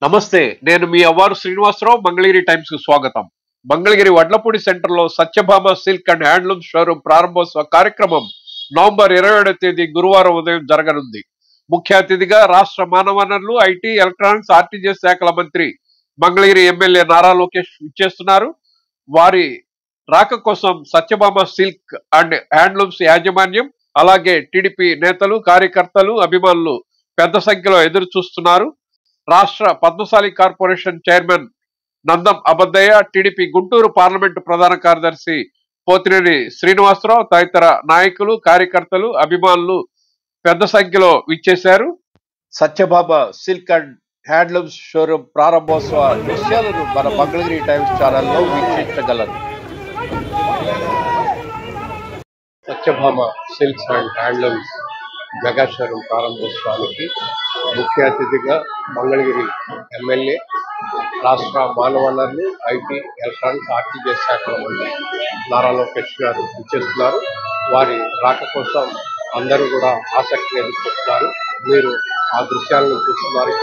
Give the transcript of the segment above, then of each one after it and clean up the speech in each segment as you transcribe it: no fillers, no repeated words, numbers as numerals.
నమస్తే, నేను మీ అవ్వారు శ్రీనివాసరావు. మంగళగిరి టైమ్స్ కు స్వాగతం. మంగళగిరి వడ్లపూడి సెంటర్ లో Satyabhama silk and handloom showroom ప్రారంభోత్సవ కార్యక్రమం నవంబర్ 27వ తేదీ గురువారం ఉదయం జరగనుంది. ముఖ్య అతిథిగా రాష్ట్ర మానవ వనరులు, ఐటీ, ఎలక్ట్రానిక్స్, ఆర్టీజీఎస్ శాఖల మంత్రి మంగళగిరి ఎమ్మెల్యే నారా లోకేష్ ఇచ్చేస్తున్నారు. వారి రాక కోసం సత్యభామ సిల్క్ అండ్ హ్యాండ్లూమ్స్ యాజమాన్యం, అలాగే టీడీపీ నేతలు, కార్యకర్తలు, అభిమానులు పెద్ద సంఖ్యలో ఎదురు చూస్తున్నారు. రాష్ట్ర Padmashali corporation chairman Nandam Abaddayya, TDP Guntur parliament ప్రధాన కార్యదర్శి పోతినేని శ్రీనివాసరావు తదితర నాయకులు, కార్యకర్తలు, అభిమానులు పెద్ద సంఖ్యలో విచ్చేశారు. Satyabhama silk and handlooms showroom ప్రారంభోత్సవ దృశ్యాలను మన మంగళగిరి టైమ్స్ ఛానల్లో వీక్షించగలరు. Satyabhama silks and handlooms mega showroom ప్రారంభోత్సవానికి ముఖ్య అతిథిగా మంగళగిరి ఎమ్మెల్యే, రాష్ట్ర మానవ వనరులు, ఐటీ, ఎలక్ట్రానిక్స్, ఆర్టీజీఎస్ శాఖల మంత్రి నారా లోకేష్ గారు ఇచ్చేస్తున్నారు. వారి రాక కోసం అందరూ కూడా ఆసక్తిగా ఎదుర్కొంటున్నారు. మీరు ఆ దృశ్యాలను చూస్తున్నారు.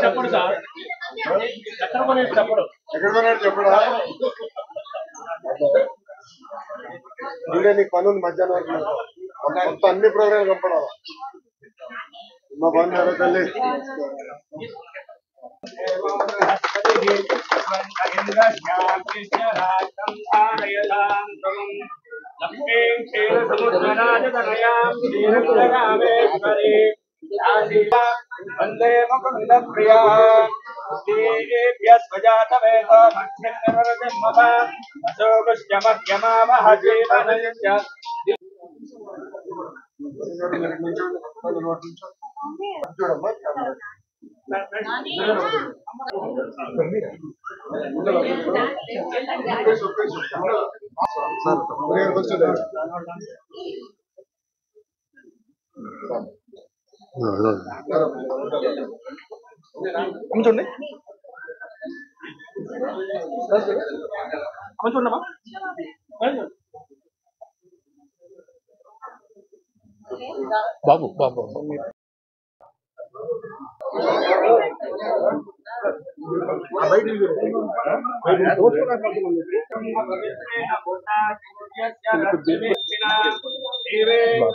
చెప్పడు సార్, చెప్పడు చెప్పడా నీకు పనులు మధ్యాహ్నం మొత్తం అన్ని ప్రోగ్రాం కంపడాలి. మా బాగున్నారు తల్లి. వందే ముకుంద ప్రియా చూడండి చూడమ్మా. బాబు బాబు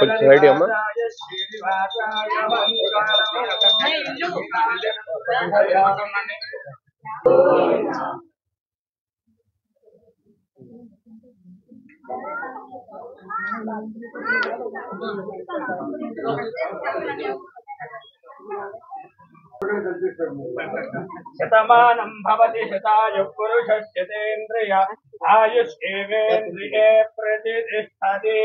కొంచెం రెడీ అమ్మా. శతమానం భవతి శతాయు పురుషస్యేంద్రియ ఆయుష్యేంద్రియే ప్రతిష్టతి.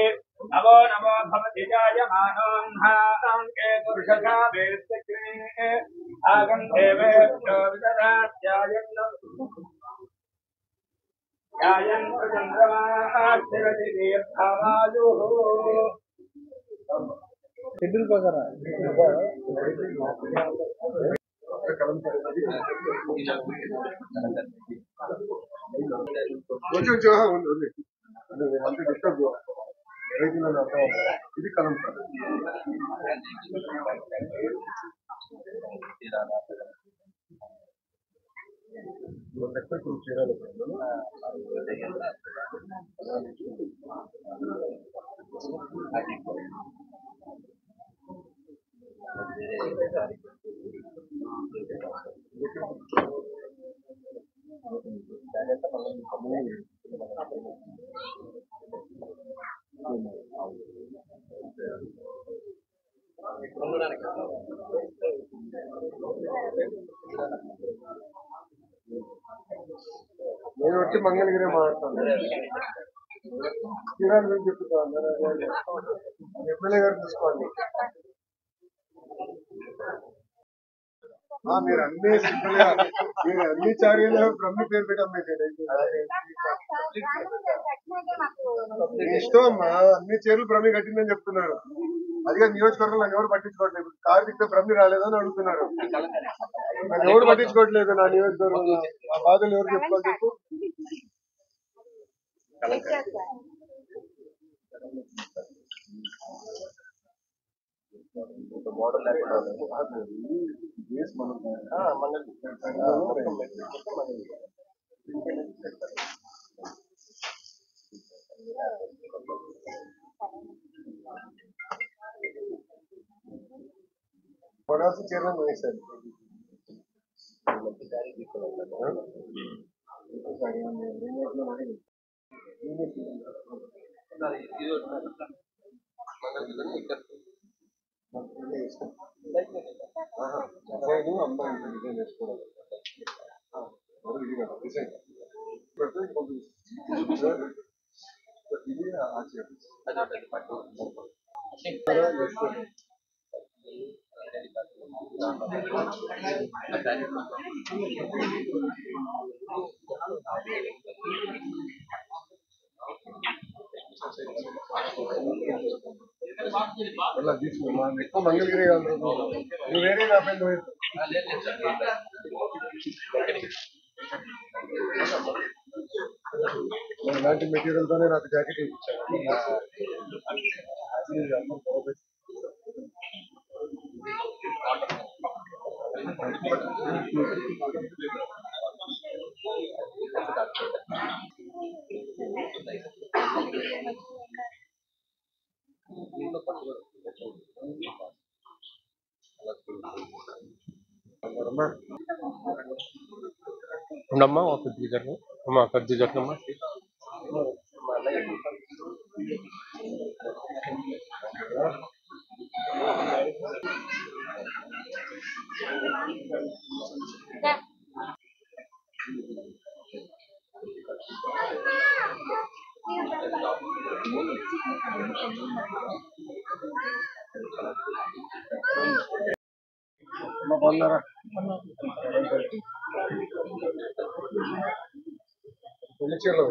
నవో నవో భవతి జాయమానోన్హాంకే పురుషగా వేత్తే ఆగం దేవేభ్యో విదదాత్యాయన్ చంద్రమాస్థిరతి దీర్ఘమాయు. షెడ్యూల్ ప్రకారం ఇది కలం చేరాలి. నేను వచ్చి మంగళగిరి మాట్లాడతాను. శ్రీరామ్ గురించి చెప్తాను. ఎమ్మెల్యే గారు తీసుకోండి. మీరు అన్ని చార్యలో బ్రహ్మ పేరు పెట్టాం. ఇష్టం అమ్మా, అన్ని చీరలు బ్రహ్మి కట్టిందని చెప్తున్నారు. అదిగా నియోజకవర్గంలో ఎవరు పట్టించుకోవట్లేదు. కార్తీక్ బ్రహ్మి రాలేదని అడుగుతున్నారు. నన్ను ఎవరు పట్టించుకోవట్లేదు. నా నియోజకవర్గంలో ఆ బాధలు ఎవరు చెప్పుకోవాలి చెప్పు. కొనాల్సిన చీరలను వేశారు. ఎక్కువ మంగళగిరి వేరే నా ఫ్రెండ్ ఇలాంటి మెటీరియల్ తోనే నాకు జాకెట్ ఇచ్చాను. ఉండమ్మా కొద్దిగా జరగ అమ్మా కొద్దిగా జరగమ్మా. చీరలు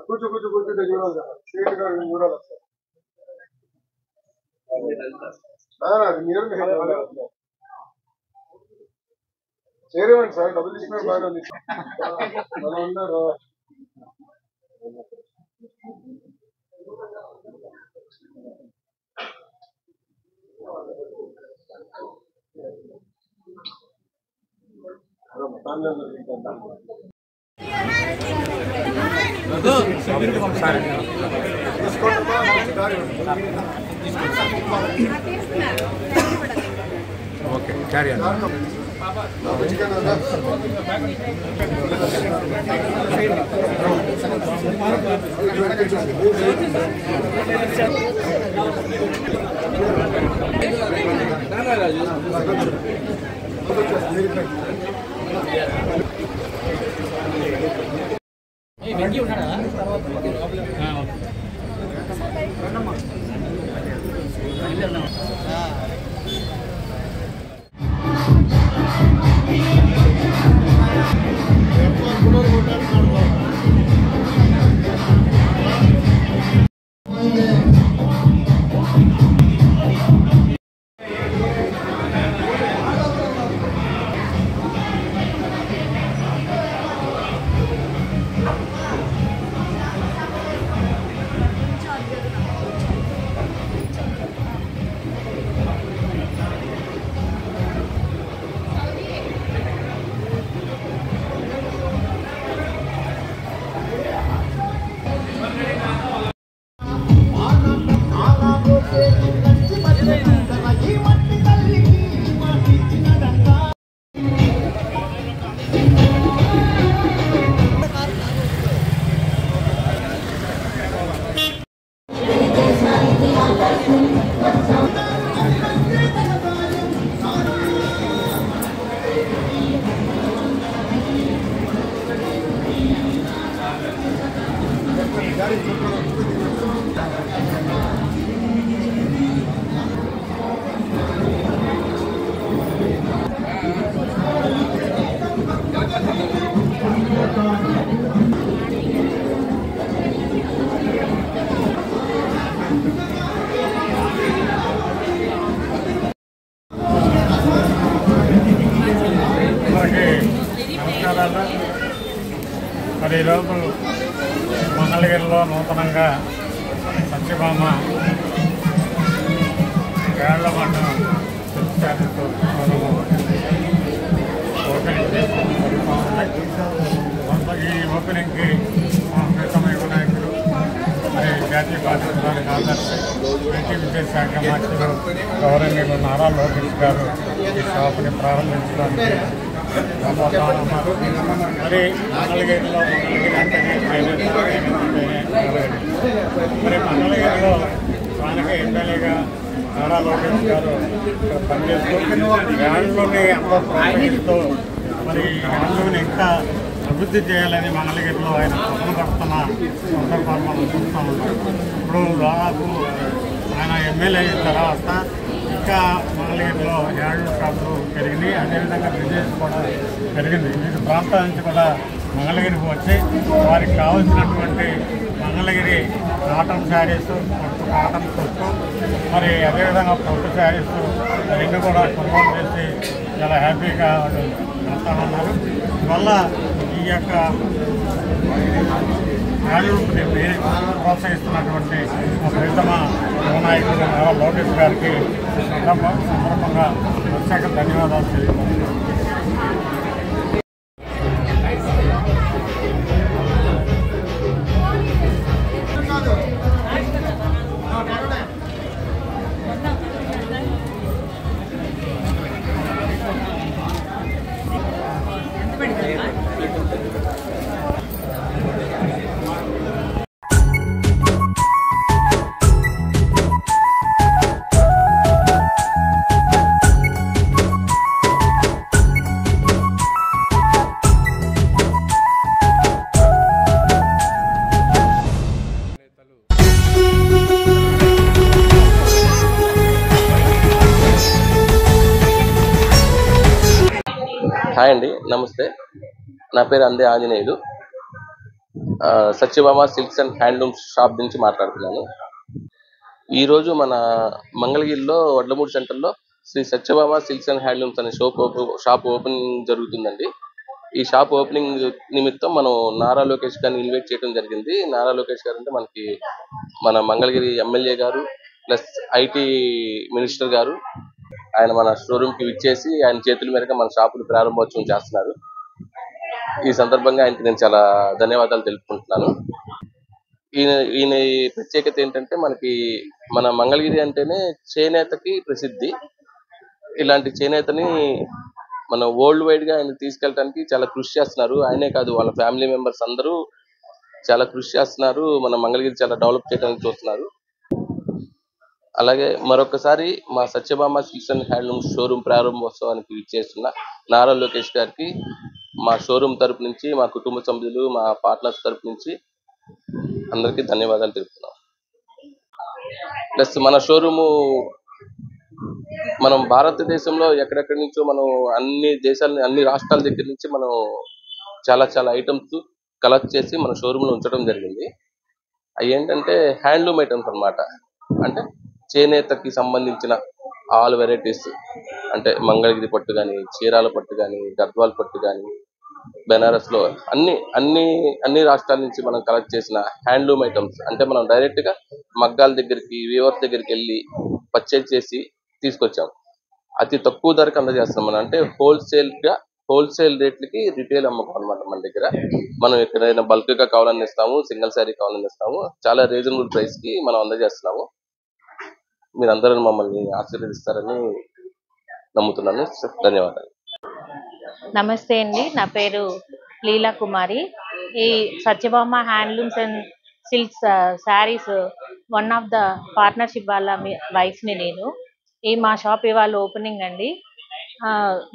కూర్చో చూడాలి. స్ట్రీట్ గా చూడాలి. మీరు చేరేవండి సార్. డబ్బులు తీసుకున్నారు బాగా ఉంది. మనం ఉన్నారు. ఓకే క్యారీ మరి ఈరోజు మంగళగిరిలో నూతనంగా సత్యభామ వేళ్ల మండలం ఓపెనింగ్ ఈ ఓపెనింగ్కి మా ప్రీతమయ్య వినాయకుడు మరి జాతీయ పార్టీ ప్రధాన కార్యదర్శి ఐటీ విద్యాశాఖ మంత్రులు గౌరవనీయులు నారా లోకేష్ గారు ఈ షాపుని ప్రారంభించడానికి మరి మంగళగిరిలో మంగళగిరి అంటేనే మరి మంగళగిరిలో స్థానిక ఎమ్మెల్యేగా నారా లోకేష్ గారు పనిచేస్తూ హ్యాండ్లూమ్ని ఎంతో ప్రోత్సహిస్తూ మరి హ్యాండ్లూమ్ని ఇంకా అభివృద్ధి చేయాలని మంగళగిరిలో ఆయన పక్కన పడుతున్న సందర్భాలు మనం చూస్తూ ఉన్నాం. ఇప్పుడు దాదాపు ఆయన ఎమ్మెల్యే అయిన తర్వాత ఇంకా మంగళగిరిలో హ్యాండ్లూమ్ షాపులు పెరిగినాయి. అదేవిధంగా బిజినెస్ కూడా పెరిగింది. వివిధ ప్రాంతాల నుంచి కూడా మంగళగిరికి వచ్చి వారికి కావాల్సినటువంటి మంగళగిరి కాటన్ శారీస్, కాటన్ కుట్టు, మరి అదేవిధంగా పొట్టు శారీస్ రెండు కూడా కొనుగోలు చేసి చాలా హ్యాపీగా వాళ్ళు వెళ్తా ఉన్నారు. అందువల్ల ఈ యొక్క హ్యాండ్లూమ్ని ప్రోత్సహిస్తున్నటువంటి మా ప్రీతమ యువనాయకుడు నారా లోకేష్ గారికి సందర్భంగా ప్రత్యేక ధన్యవాదాలు తెలియజేస్తున్నాను. హాయ్ అండి, నమస్తే. నా పేరు Ande Anjaneyulu. Satyabhama silks and handlooms shop నుంచి మాట్లాడుతున్నాను. ఈరోజు మన మంగళగిరిలో వడ్లమూడి సెంటర్లో Shri Satyabhama silks and handlooms అనే షాప్ ఓపెనింగ్ జరుగుతుందండి. ఈ షాప్ ఓపెనింగ్ నిమిత్తం మనం నారా లోకేష్ గారిని ఇన్వైట్ చేయడం జరిగింది. నారా లోకేష్ గారు అంటే మనకి మన మంగళగిరి ఎమ్మెల్యే గారు ప్లస్ ఐటీ మినిస్టర్ గారు. ఆయన మన షోరూమ్కి విచ్చేసి ఆయన చేతుల మీదుగా మన షాపుని ప్రారంభోత్సవం చేస్తున్నారు. ఈ సందర్భంగా ఆయనకి నేను చాలా ధన్యవాదాలు తెలుపుకుంటున్నాను. ఈయన ప్రత్యేకత ఏంటంటే మనకి మన మంగళగిరి అంటేనే చేనేతకి ప్రసిద్ధి. ఇలాంటి చేనేతని మన వరల్డ్ వైడ్ గా ఆయన తీసుకెళ్ళడానికి చాలా కృషి చేస్తున్నారు. ఆయనే కాదు, వాళ్ళ ఫ్యామిలీ మెంబర్స్ అందరూ చాలా కృషి చేస్తున్నారు. మన మంగళగిరి చాలా డెవలప్ చేయడానికి చూస్తున్నారు. అలాగే మరొకసారి మా Satyabhama silks and handloom showroom ప్రారంభోత్సవానికి విచ్చేస్తున్న నారా లోకేష్ గారికి మా షోరూమ్ తరపు నుంచి, మా కుటుంబ సభ్యులు, మా పార్ట్నర్స్ తరపు నుంచి అందరికీ ధన్యవాదాలు తెలుపుతున్నాం. ప్లస్ మన షోరూము మనం భారతదేశంలో ఎక్కడెక్కడి నుంచో మనం అన్ని రాష్ట్రాల దగ్గర నుంచి మనం చాలా చాలా ఐటమ్స్ కలెక్ట్ చేసి మన షోరూంలో ఉంచడం జరిగింది. అవి ఏంటంటే హ్యాండ్లూమ్ ఐటమ్స్ అన్నమాట. అంటే చేనేతకి సంబంధించిన ఆల్ వెరైటీస్, అంటే మంగళగిరి పట్టు కానీ, చీరాల పట్టు కానీ, గద్వాల్ పట్టు కానీ, బెనారస్ లో అన్ని రాష్ట్రాల నుంచి మనం కలెక్ట్ చేసిన హ్యాండ్లూమ్ ఐటమ్స్. అంటే మనం డైరెక్ట్ గా మగ్గాల దగ్గరికి, వీవర్స్ దగ్గరికి వెళ్ళి పర్చేజ్ చేసి తీసుకొచ్చాం. అతి తక్కువ ధరకు అందజేస్తాం. మనం అంటే హోల్సేల్ రేట్లకి రిటైల్ అమ్మకం అనమాట. మన దగ్గర మనం ఎక్కడైనా బల్క్ గా కావాలని ఇస్తాము, సింగిల్ శారీ కావాలని ఇస్తాము. చాలా రీజనబుల్ ప్రైస్ కి మనం అందజేస్తున్నాము. మీరందరూ మమ్మల్ని ఆశీర్వదిస్తారని నమ్ముతున్నాను. ధన్యవాదాలు. నమస్తే అండి, నా పేరు లీలా కుమారి. ఈ Satyabhama handlooms and silks saris one of the partnership వాళ్ళ వైఫ్ని నేను. ఈ మా షాప్ ఇవాళ ఓపెనింగ్ అండి.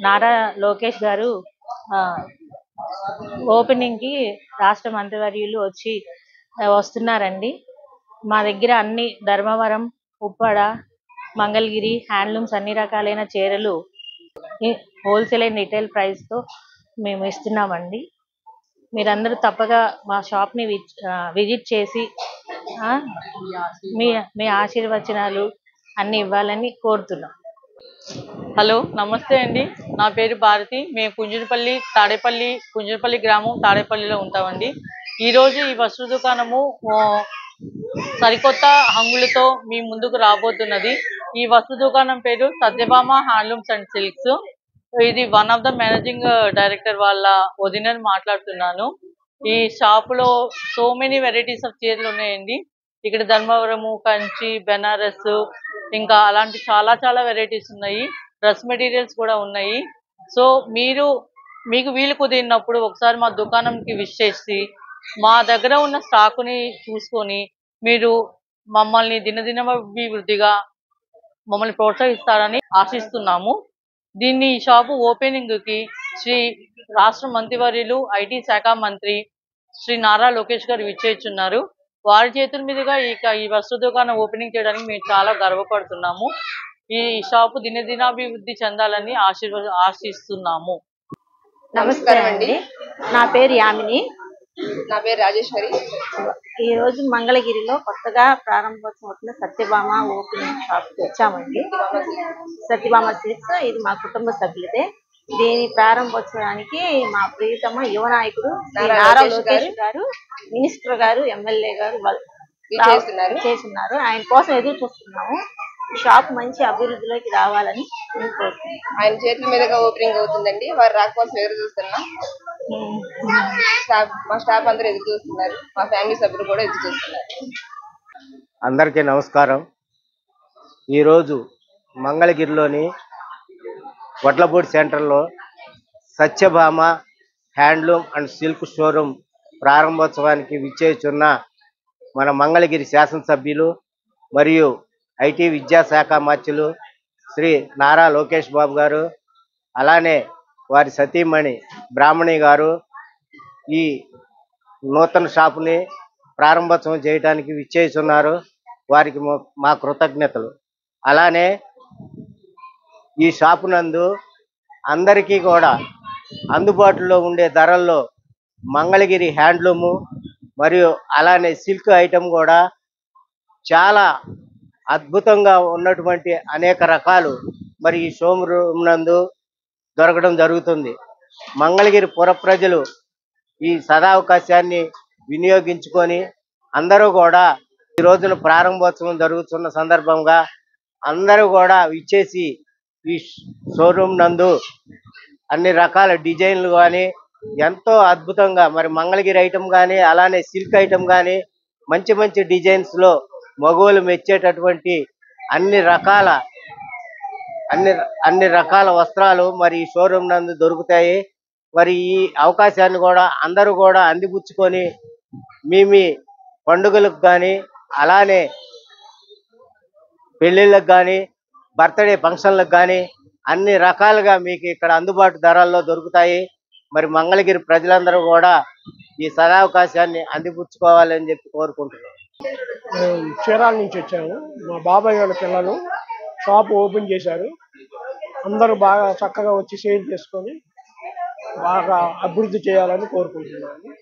నారా లోకేష్ గారు ఓపెనింగ్కి రాష్ట్ర మంత్రివర్యులు వస్తున్నారండి. మా దగ్గర అన్ని ధర్మవరం, ఉప్పాడ, మంగళగిరి హ్యాండ్లూమ్స్ అన్ని రకాలైన చీరలు హోల్సేల్ అండ్ రిటైల్ ప్రైస్తో మేము ఇస్తున్నామండి. మీరందరూ తప్పక మా షాప్ని విజిట్ చేసి మీ ఆశీర్వచనాలు అన్ని ఇవ్వాలని కోరుతున్నాం. హలో, నమస్తే అండి. నా పేరు భారతి. మేము కుంజరపల్లి గ్రామం తాడేపల్లిలో ఉంటామండి. ఈరోజు ఈ వస్త్ర దుకాణము సరికొత్త హంగులతో మీ ముందుకు రాబోతున్నది. ఈ వస్త్ర దుకాణం పేరు సత్యభామ హ్యాండ్లూమ్స్ అండ్ సిల్క్స్. ఇది one of the managing director వాళ్ళ వదినని మాట్లాడుతున్నాను. ఈ షాపులో సో మెనీ వెరైటీస్ ఆఫ్ చీరలు ఉన్నాయండి. ఇక్కడ ధర్మవరము, కంచి, బెనారస్, ఇంకా అలాంటి చాలా వెరైటీస్ ఉన్నాయి. డ్రెస్ మెటీరియల్స్ కూడా ఉన్నాయి. సో మీకు వీలు కుదిరినప్పుడు ఒకసారి మా దుకాణంకి విజిట్ చేసి మా దగ్గర ఉన్న స్టాకుని చూసుకొని మీరు మమ్మల్ని దినదినాభివృద్ధిగా మమ్మల్ని ప్రోత్సహిస్తారని ఆశిస్తున్నాము. ఈ షాపు ఓపెనింగ్కి శ్రీ రాష్ట్ర మంత్రివర్యులు ఐటీ శాఖ మంత్రి శ్రీ నారా లోకేష్ గారు విచ్చేస్తున్నారు. వారి చేతుల మీదుగా ఈ వస్త్ర దుకాణం ఓపెనింగ్ చేయడానికి మేము చాలా గర్వపడుతున్నాము. ఈ షాపు దినదినాభివృద్ధి చెందాలని ఆశిస్తున్నాము. నమస్కారం అండి. నా పేరు యామిని. నా పేరు రాజేశ్వరి. ఈ రోజు మంగళగిరిలో కొత్తగా ప్రారంభోత్సవం అవుతున్న సత్యభామ ఓపెనింగ్ షాప్ వచ్చామండి. సత్యభామ సిల్క్స్ ఇది మా కుటుంబ సభ్యులదే. దీని ప్రారంభోత్సవానికి మా ప్రియతమ యువ నాయకుడు నారా లోకేష్ గారు, మినిస్టర్ గారు, ఎమ్మెల్యే గారు చేస్తున్నారు. ఆయన కోసం ఎదురు చూస్తున్నాము. ఈ షాప్ మంచి అభివృద్ధిలోకి రావాలని ఆయన చేతుల మీదుగా ఓపెనింగ్ అవుతుందండి. వారు రాకపోతే ఎదురు చూస్తున్నాం. మా స్టాఫ్ అందరూ ఎదురు చూస్తున్నారు. మా ఫ్యామిలీ సభ్యులు కూడా ఎదురు చూస్తున్నారు. అందరికీ నమస్కారం. ఈరోజు మంగళగిరిలోని వడ్లపూడి సెంటర్లో Satyabhama handloom and silk showroom ప్రారంభోత్సవానికి విచ్చేస్తున్న మన మంగళగిరి శాసనసభ్యులు మరియు ఐటీ విద్యాశాఖ మంత్రులు శ్రీ నారా లోకేష్ బాబు గారు, అలానే వారి సతీమణి బ్రాహ్మణి గారు ఈ నూతన షాపుని ప్రారంభోత్సవం చేయడానికి విచ్చేస్తున్నారు. వారికి మా కృతజ్ఞతలు. అలానే ఈ షాపు నందు అందరికీ కూడా అందుబాటులో ఉండే ధరల్లో మంగళగిరి హ్యాండ్లూము మరియు అలానే సిల్క్ ఐటమ్ కూడా చాలా అద్భుతంగా ఉన్నటువంటి అనేక రకాలు మరి ఈ షోరూమ్ నందు దొరకడం జరుగుతుంది. మంగళగిరి పుర ప్రజలు ఈ సదావకాశాన్ని వినియోగించుకొని అందరూ కూడా ఈ రోజున ప్రారంభోత్సవం జరుగుతున్న సందర్భంగా అందరూ కూడా ఇచ్చేసి ఈ షోరూమ్ నందు అన్ని రకాల డిజైన్లు కానీ ఎంతో అద్భుతంగా మరి మంగళగిరి ఐటమ్ కానీ అలానే సిల్క్ ఐటమ్ కానీ మంచి డిజైన్స్లో మగవాళ్ళు మెచ్చేటటువంటి అన్ని రకాల వస్త్రాలు మరి ఈ షోరూమ్ నందు దొరుకుతాయి. మరి ఈ అవకాశాన్ని కూడా అందరూ కూడా అందిపుచ్చుకొని మీ పండుగలకు కానీ అలానే పెళ్ళిళ్ళకు కానీ బర్త్డే ఫంక్షన్లకు కానీ అన్ని రకాలుగా మీకు ఇక్కడ అందుబాటు ధరల్లో దొరుకుతాయి. మరి మంగళగిరి ప్రజలందరూ కూడా ఈ సదావకాశాన్ని అందిపుచ్చుకోవాలని చెప్పి కోరుకుంటున్నాను. చీరాల నుంచి వచ్చాము. మా బాబాయ్ వాళ్ళ పిల్లలు షాప్ ఓపెన్ చేశారు. అందరూ బాగా చక్కగా వచ్చి సేల్ చేసుకొని బాగా అభివృద్ధి చేయాలని కోరుకుంటున్నాను.